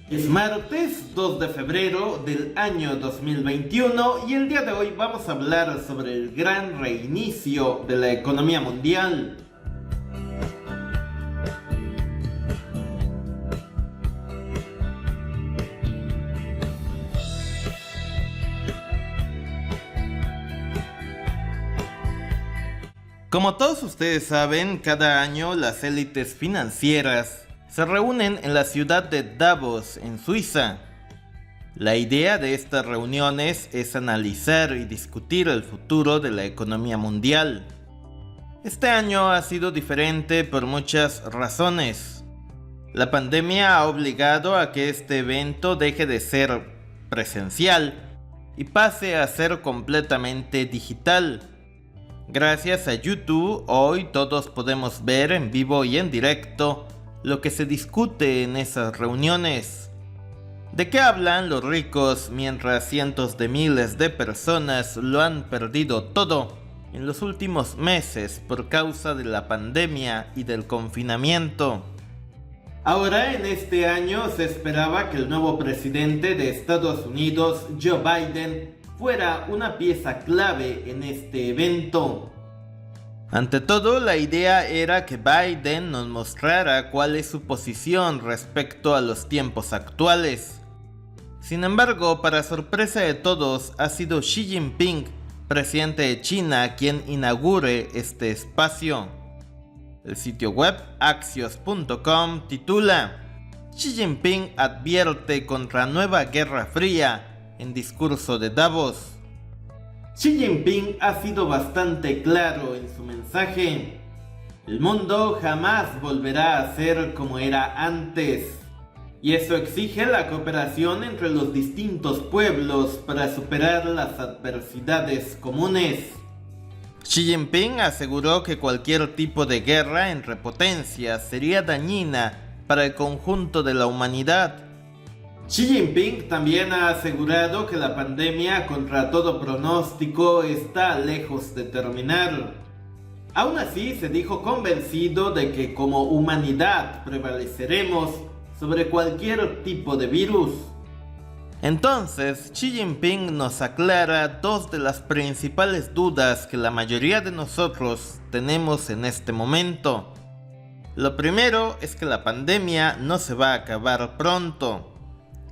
Es martes 2 de febrero del año 2021 y el día de hoy vamos a hablar sobre el gran reinicio de la economía mundial. Como todos ustedes saben, cada año las élites financieras se reúnen en la ciudad de Davos, en Suiza. La idea de estas reuniones es analizar y discutir el futuro de la economía mundial. Este año ha sido diferente por muchas razones. La pandemia ha obligado a que este evento deje de ser presencial y pase a ser completamente digital. Gracias a YouTube, hoy todos podemos ver en vivo y en directo lo que se discute en esas reuniones. ¿De qué hablan los ricos mientras cientos de miles de personas lo han perdido todo en los últimos meses por causa de la pandemia y del confinamiento? Ahora, en este año, se esperaba que el nuevo presidente de Estados Unidos, Joe Biden, fuera una pieza clave en este evento. Ante todo, la idea era que Biden nos mostrara cuál es su posición respecto a los tiempos actuales. Sin embargo, para sorpresa de todos, ha sido Xi Jinping, presidente de China, quien inaugure este espacio. El sitio web Axios.com titula: Xi Jinping advierte contra nueva guerra fría en discurso de Davos. Xi Jinping ha sido bastante claro en su mensaje. El mundo jamás volverá a ser como era antes, y eso exige la cooperación entre los distintos pueblos para superar las adversidades comunes. Xi Jinping aseguró que cualquier tipo de guerra entre potencias sería dañina para el conjunto de la humanidad. Xi Jinping también ha asegurado que la pandemia, contra todo pronóstico, está lejos de terminar. Aún así, se dijo convencido de que como humanidad prevaleceremos sobre cualquier tipo de virus. Entonces, Xi Jinping nos aclara dos de las principales dudas que la mayoría de nosotros tenemos en este momento. Lo primero es que la pandemia no se va a acabar pronto.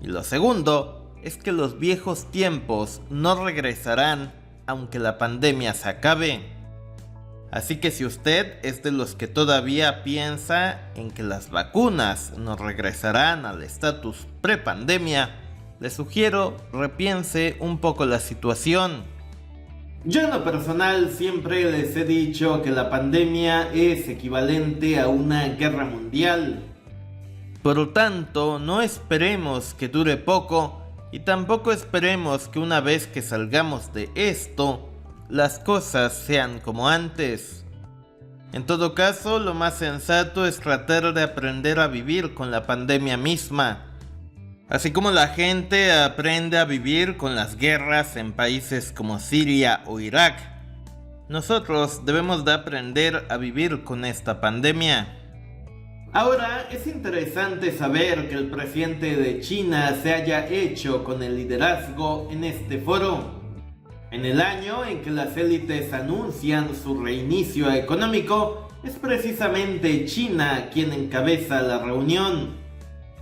Y lo segundo es que los viejos tiempos no regresarán aunque la pandemia se acabe. Así que si usted es de los que todavía piensa en que las vacunas nos regresarán al estatus pre-pandemia, le sugiero repiense un poco la situación. Yo en lo personal siempre les he dicho que la pandemia es equivalente a una guerra mundial. Por lo tanto, no esperemos que dure poco y tampoco esperemos que una vez que salgamos de esto, las cosas sean como antes. En todo caso, lo más sensato es tratar de aprender a vivir con la pandemia misma. Así como la gente aprende a vivir con las guerras en países como Siria o Irak, nosotros debemos de aprender a vivir con esta pandemia. Ahora, es interesante saber que el presidente de China se haya hecho con el liderazgo en este foro. En el año en que las élites anuncian su reinicio económico, es precisamente China quien encabeza la reunión.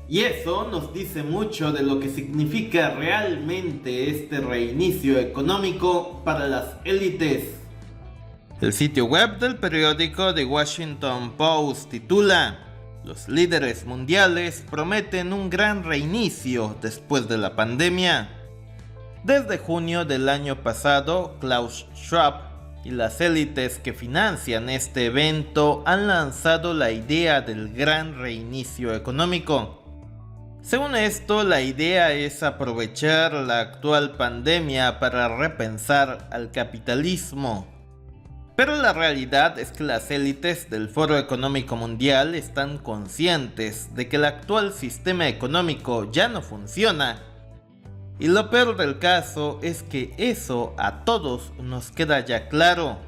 Y eso nos dice mucho de lo que significa realmente este reinicio económico para las élites. El sitio web del periódico The Washington Post titula: Los líderes mundiales prometen un gran reinicio después de la pandemia. Desde junio del año pasado, Klaus Schwab y las élites que financian este evento han lanzado la idea del gran reinicio económico. Según esto, la idea es aprovechar la actual pandemia para repensar al capitalismo. Pero la realidad es que las élites del Foro Económico Mundial están conscientes de que el actual sistema económico ya no funciona. Y lo peor del caso es que eso a todos nos queda ya claro.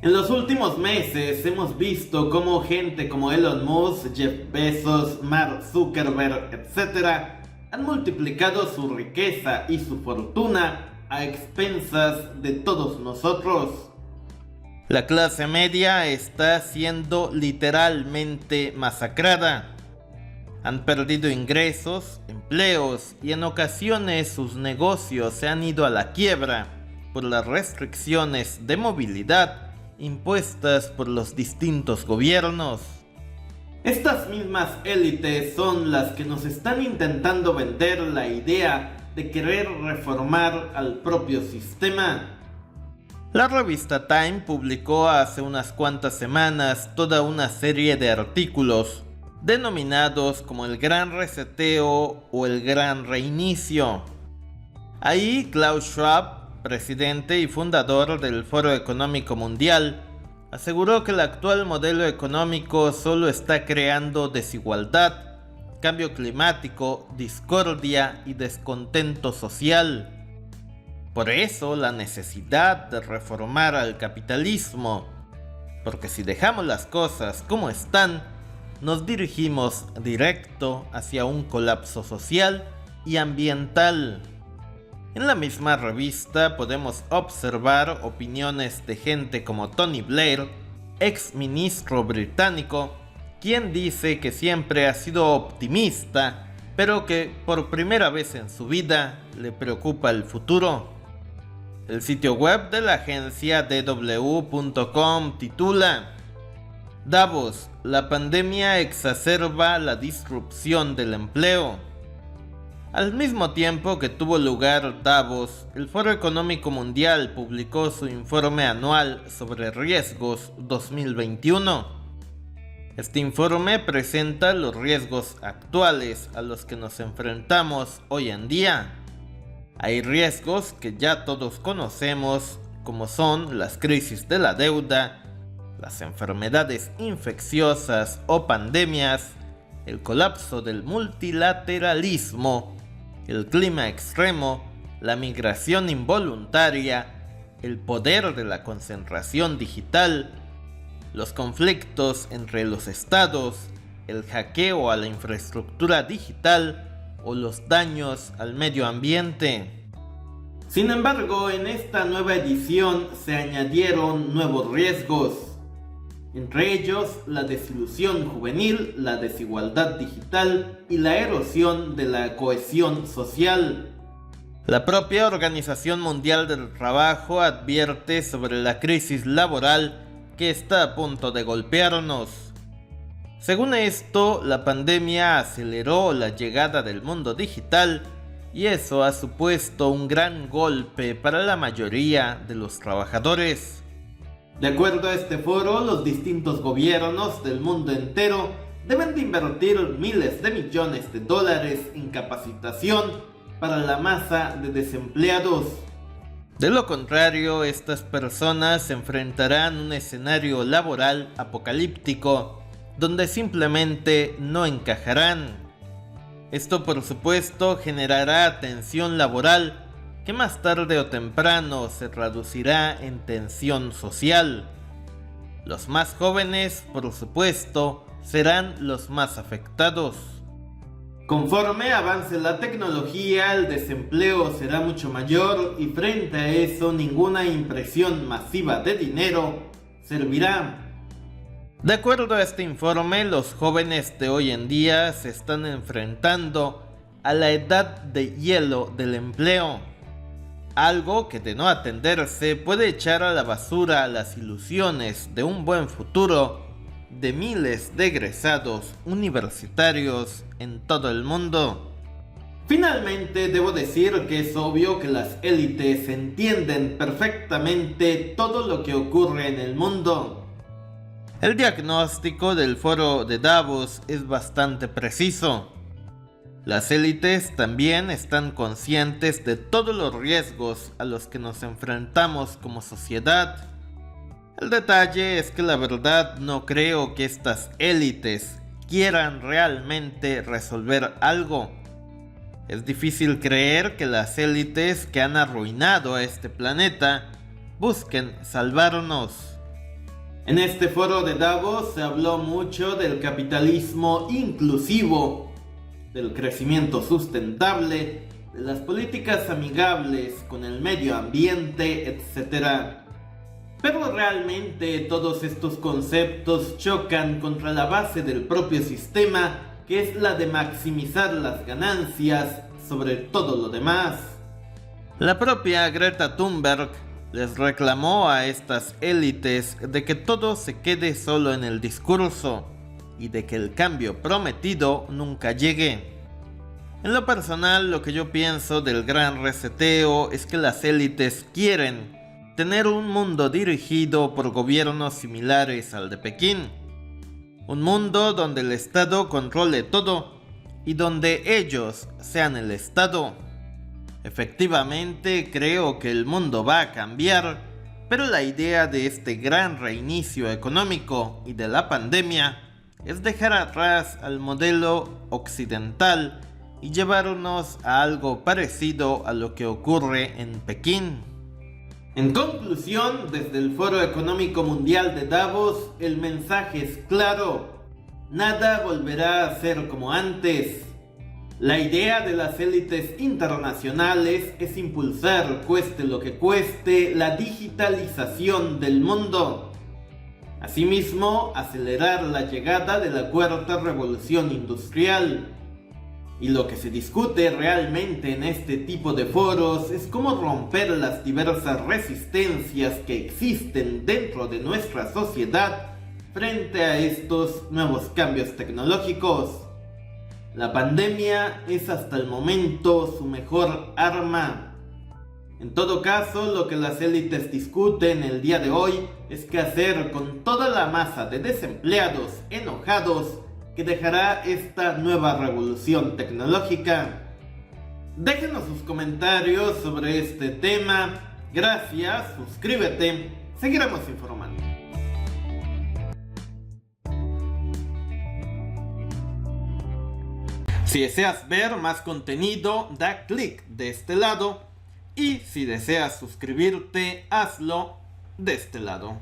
En los últimos meses hemos visto cómo gente como Elon Musk, Jeff Bezos, Mark Zuckerberg, etc. han multiplicado su riqueza y su fortuna a expensas de todos nosotros. La clase media está siendo literalmente masacrada. Han perdido ingresos, empleos y en ocasiones sus negocios se han ido a la quiebra por las restricciones de movilidad impuestas por los distintos gobiernos. Estas mismas élites son las que nos están intentando vender la idea de querer reformar al propio sistema. La revista Time publicó hace unas cuantas semanas toda una serie de artículos denominados como el Gran Reseteo o el Gran Reinicio. Ahí Klaus Schwab, presidente y fundador del Foro Económico Mundial, aseguró que el actual modelo económico solo está creando desigualdad, cambio climático, discordia y descontento social. Por eso la necesidad de reformar al capitalismo, porque si dejamos las cosas como están, nos dirigimos directo hacia un colapso social y ambiental. En la misma revista podemos observar opiniones de gente como Tony Blair, ex ministro británico, quien dice que siempre ha sido optimista, pero que por primera vez en su vida le preocupa el futuro. El sitio web de la agencia DW.com titula: Davos, la pandemia exacerba la disrupción del empleo. Al mismo tiempo que tuvo lugar Davos, el Foro Económico Mundial publicó su informe anual sobre riesgos 2021. Este informe presenta los riesgos actuales a los que nos enfrentamos hoy en día. Hay riesgos que ya todos conocemos, como son las crisis de la deuda, las enfermedades infecciosas o pandemias, el colapso del multilateralismo, el clima extremo, la migración involuntaria, el poder de la concentración digital, los conflictos entre los estados, el hackeo a la infraestructura digital o los daños al medio ambiente. Sin embargo, en esta nueva edición se añadieron nuevos riesgos, entre ellos la desilusión juvenil, la desigualdad digital y la erosión de la cohesión social. La propia Organización Mundial del Trabajo advierte sobre la crisis laboral que está a punto de golpearnos. Según esto, la pandemia aceleró la llegada del mundo digital y eso ha supuesto un gran golpe para la mayoría de los trabajadores. De acuerdo a este foro, los distintos gobiernos del mundo entero deben de invertir miles de millones de dólares en capacitación para la masa de desempleados. De lo contrario, estas personas enfrentarán un escenario laboral apocalíptico, donde simplemente no encajarán. Esto, por supuesto, generará tensión laboral, que más tarde o temprano se traducirá en tensión social. Los más jóvenes, por supuesto, serán los más afectados. Conforme avance la tecnología, el desempleo será mucho mayor y frente a eso ninguna impresión masiva de dinero servirá. De acuerdo a este informe, los jóvenes de hoy en día se están enfrentando a la edad de hielo del empleo. Algo que de no atenderse puede echar a la basura las ilusiones de un buen futuro de miles de egresados universitarios en todo el mundo. Finalmente, debo decir que es obvio que las élites entienden perfectamente todo lo que ocurre en el mundo. El diagnóstico del foro de Davos es bastante preciso. Las élites también están conscientes de todos los riesgos a los que nos enfrentamos como sociedad. El detalle es que la verdad no creo que estas élites quieran realmente resolver algo. Es difícil creer que las élites que han arruinado a este planeta busquen salvarnos. En este foro de Davos se habló mucho del capitalismo inclusivo, del crecimiento sustentable, de las políticas amigables con el medio ambiente, etc. Pero realmente todos estos conceptos chocan contra la base del propio sistema, que es la de maximizar las ganancias sobre todo lo demás. La propia Greta Thunberg les reclamó a estas élites de que todo se quede solo en el discurso y de que el cambio prometido nunca llegue. En lo personal, lo que yo pienso del gran reseteo es que las élites quieren tener un mundo dirigido por gobiernos similares al de Pekín. Un mundo donde el Estado controle todo y donde ellos sean el Estado. Efectivamente, creo que el mundo va a cambiar, pero la idea de este gran reinicio económico y de la pandemia es dejar atrás al modelo occidental y llevarnos a algo parecido a lo que ocurre en Pekín. En conclusión, desde el Foro Económico Mundial de Davos, el mensaje es claro: nada volverá a ser como antes. La idea de las élites internacionales es impulsar, cueste lo que cueste, la digitalización del mundo. Asimismo, acelerar la llegada de la cuarta revolución industrial. Y lo que se discute realmente en este tipo de foros es cómo romper las diversas resistencias que existen dentro de nuestra sociedad frente a estos nuevos cambios tecnológicos. La pandemia es hasta el momento su mejor arma. En todo caso, lo que las élites discuten el día de hoy es qué hacer con toda la masa de desempleados enojados que dejará esta nueva revolución tecnológica. Déjenos sus comentarios sobre este tema. Gracias, suscríbete, seguiremos informando. Si deseas ver más contenido, da clic de este lado, y si deseas suscribirte, hazlo de este lado.